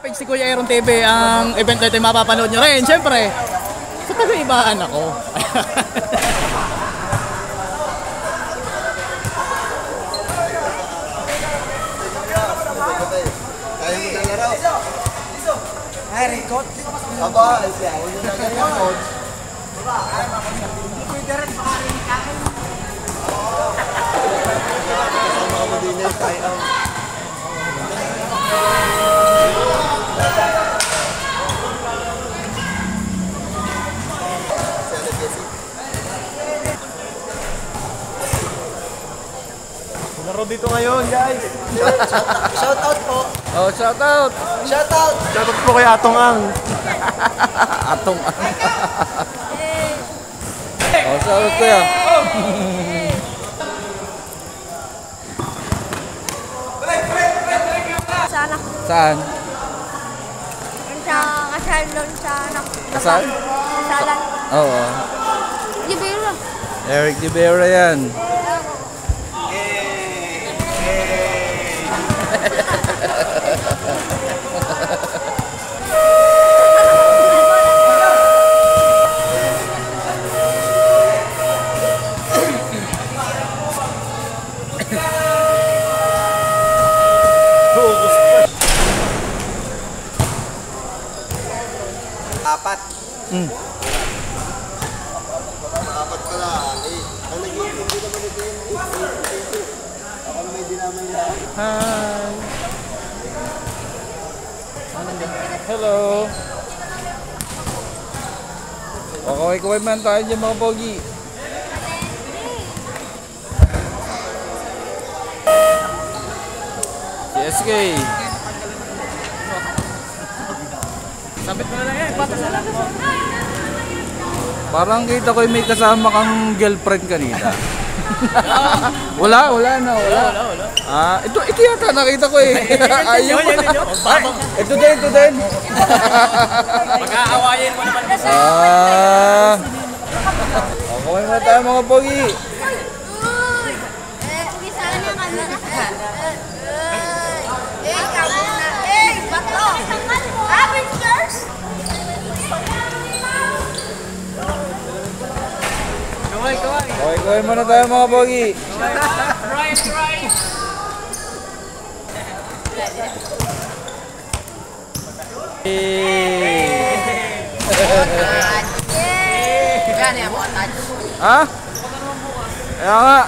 page ni Kuya Aaron TV, ang event natin mapapanood nyo rin. Siyempre, sa taga-ibaan ako. Kaya mo na laro. Ay, record. Aba, siya. Huwag mo na record. Hindi pwede rin makarin kain. Kasama mo din yan. Kaya ang... Laro dito ngayon, guys. Shout out po. Oh, shout out. Shout out. Shout out po kay Atong Ang. Atong Ang. Oh, shout out kuya. Sana. Saan? Sa kasal doon sa anak. Kasal? Kasalan. Oo. Di ba yun? Eric De Vera yan. Apat. Mm. Apat pala. Eh, ang nag-iintindi naman ito yung 8. Ako na may dinamay na. Hi. Hello. Okay, man tayo dyan mga pogi. CSK. Sabit mo na lang yan. Patas na lang. Parang kita ko may kasama kang girlfriend kanina. Wala na. Ah, ito yata nakita ko eh. Ayun. Ito din. Mag-aawayin mo naman kasi. Okay na tayo mga pogi. Saan yung camera? Camera. Bato. Avengers. Okay muna tayo mga pogi. Ha? Kaya nga.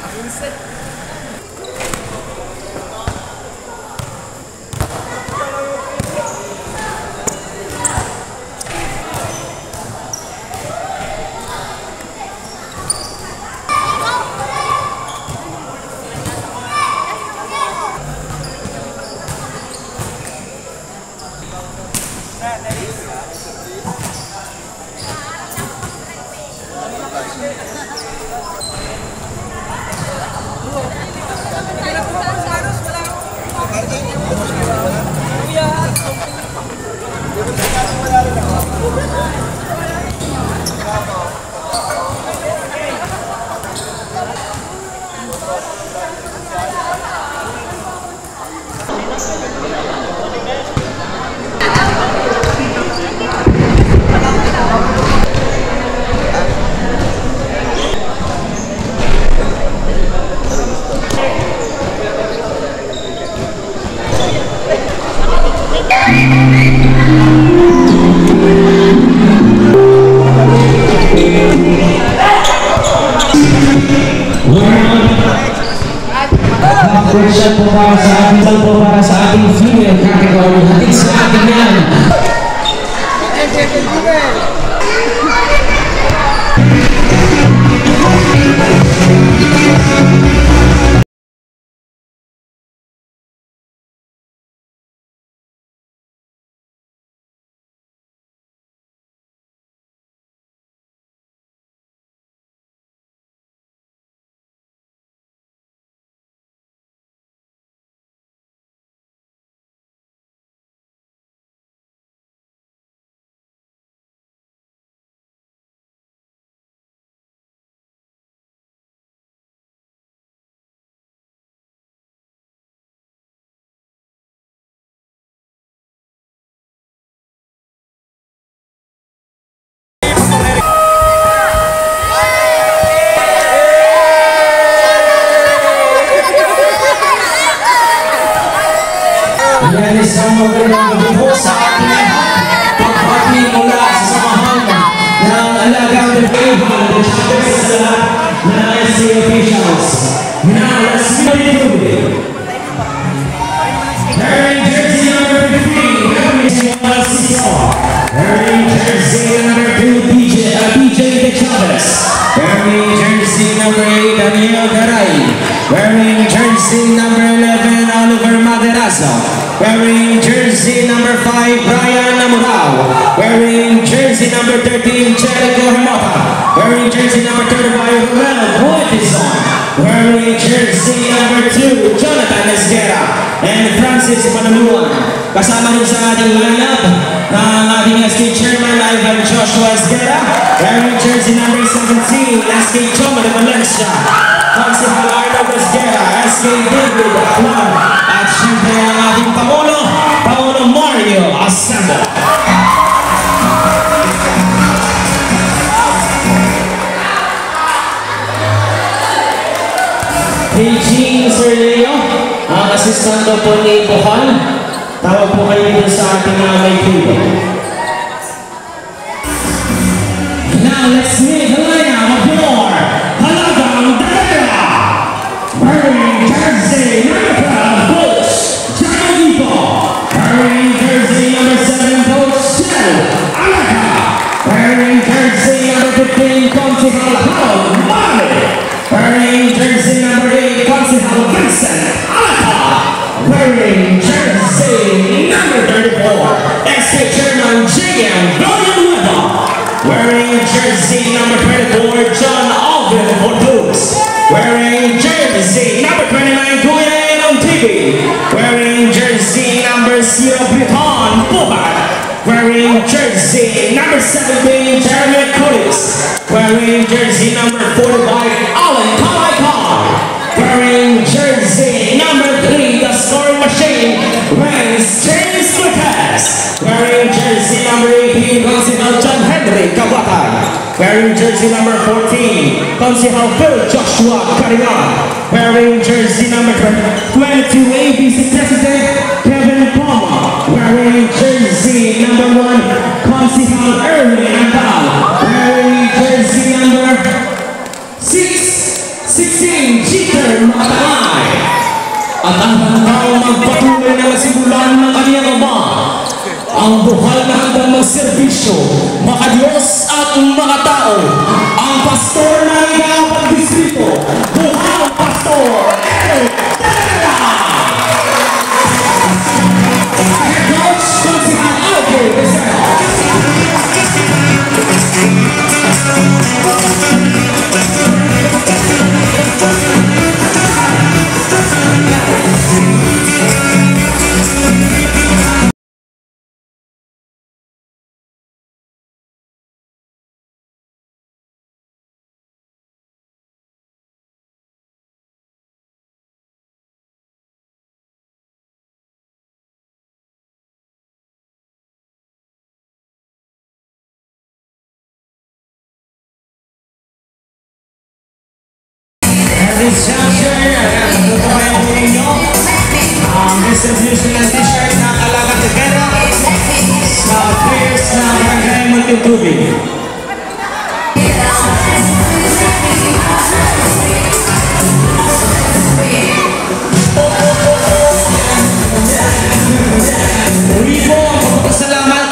Congratulations po para sa ating female category. Hatid sa atin yan. magandang gabi po sa ating pagpati mula sa samahan ng alagang Devon at syempre sa lahat ng SC officials. Now, let's move it. Wearing jersey number 15, wearing jersey number 2, DJ De Chavez. Wearing jersey number 8, Daniel Garay. Wearing jersey number 11, Oliver Maderazo. Wearing jersey number 5, Brian Namurao. Wearing jersey number 13, Jericho Hermota. Wearing jersey number 35, Romero Buetizon. Wearing jersey number 2, Jonathan Esguera and Francis Panaluan. Kasama rin sa ating lineup ng ating SK Chairman Ivan Joshua Esguera. Wearing jersey number 17, SK Choma de Valencia. Constable Arnold Esguera, SK David Aklan. At syempre ang ating Pangulo Mario Asanda. Eugene Sir Leo, ang assistant po ni Bohol. Tawag po kayo dito sa ating may table. Now let's meet the lineup of your Halagang Devera. Wearing jersey number 12, Coach Janolico. Wearing jersey number 7, Coach Shell Alaka. Wearing jersey number 15, Constable Harold Mali. Wearing jersey number 8, Constable Vincent Alaka. Wearing jersey number 34, SK Chairman J.M. Villanueva. Wearing jersey number 24, John Alvin Fortuz. Wearing jersey number 29, Kuya Enon TV. Wearing jersey number 0, Briton Bobat. Wearing jersey number 17, Jeremy Curtis. Wearing jersey number 45, Alan Kalaikar. Wearing jersey number 3, the scoring machine, Rance James Lucas. Wearing jersey number 18, Constable John Henry Kabatay. Wearing jersey number 14, Constable Phil Joshua Carion. Wearing jersey number 22, ABC President Kevin Palmer. Wearing jersey number 1, Constable Erwin Andal. Wearing jersey number 16, Jeter Matamay. At ang handang magpatuloy na masimulan ng kaniyang ama, ang buhal na handang magserbisyo, makadiyos at makatao, ang pastor na ikaw distrito, buhal pastor Eric Tera. Coach Constable Alvin Bezerra. This distribution ng t-shirt ng Alagang Devera sa players ng Barangay Magtutubig. Muli po ang pagpapasalamat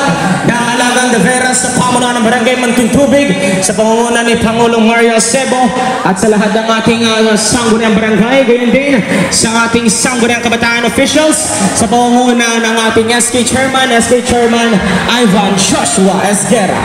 ng Alagang Devera sa pamunuan ng Barangay Magtutubig sa pangunguna ni Pangulong Mario Sebo at sa lahat ng ating sangguniang barangay, gayon din sa ating sangguniang kabataan officials sa pangunguna ng ating SK Chairman Ivan Joshua Esguera.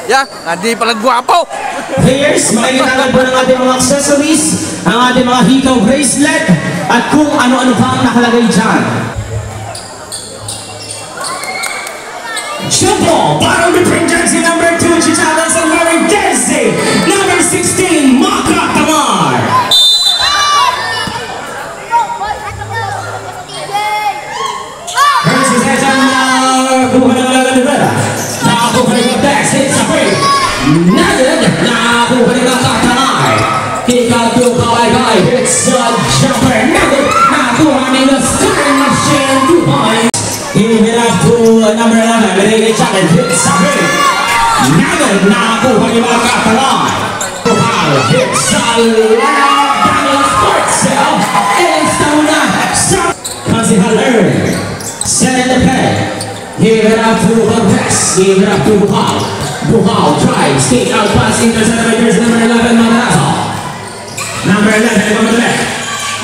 Yeah, hindi pala gwapo. Players, makikita po ng ating mga accessories, ang ating mga hikaw bracelet, at kung ano-ano pa ang nakalagay dyan. Jumbo, para reprint jersey number 2, Chichalas, and wearing jersey number 16, Maka Tamar. nakakuha ng Lagan Rivera. Nakakuha ng Dex, hits sa break. Nagad, nakakuha ng Katanay. Kick out to Kawai, hits a jumper. Nagad, nakakuha ng Star Machine 2 points. Give it up to number 11, Renegade Challenge, hits sa break. Nagad, nakakuha ng Katanay. Buhal, hits a loud Daniel Sports Cell. It's down na Consihal Erwin. Set in the pen. Give it up to Lopez. Give it up to Buhal. Buhal tries. Take out pass. Intercepted by jersey number 11, Matarazzo. Number 11, on the left.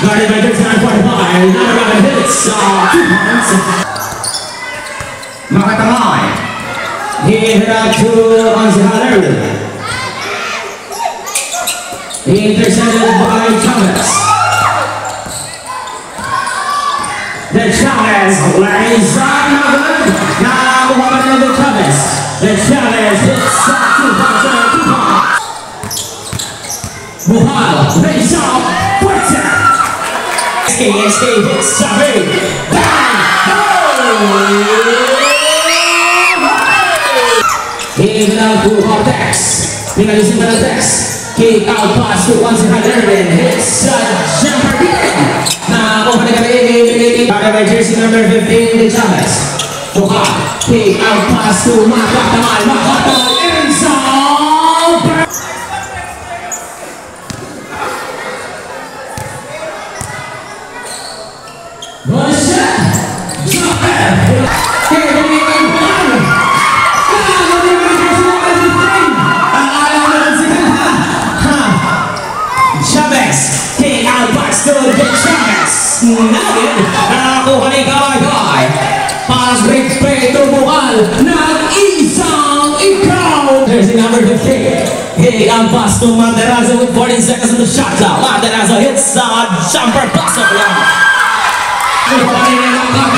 Guarded by jersey number 45. Number 11 hits. 2 points. Makatamay. Give it up to Consihal Erwin. Intercepted by Chavez. The Chavez lays on good. Now one another Chavez. The Chavez hits 2 points. Buhal lays off. Porter. SK hits Chavez. Bang! Give it out to Cortex. Pinalisin pa ng Tex. Kick out pass to Consihal Erwin. Hits a jumper kick. Nakuha na kami. By jersey number 15, the Chavez. Buhal. Kick out pass to Makatamay. Makatamay inside. One shot. Jumper. Give it Chavez, kick out pass to the Chavez. Nagad, nakakuha ni Kawai. Pass break play to Buhal. Nag-isang ikaw. Jersey number 15. Kick out pass to Matarazzo with 14 seconds on the shot clock. Matarazzo hits a jumper pass up lang. Buhal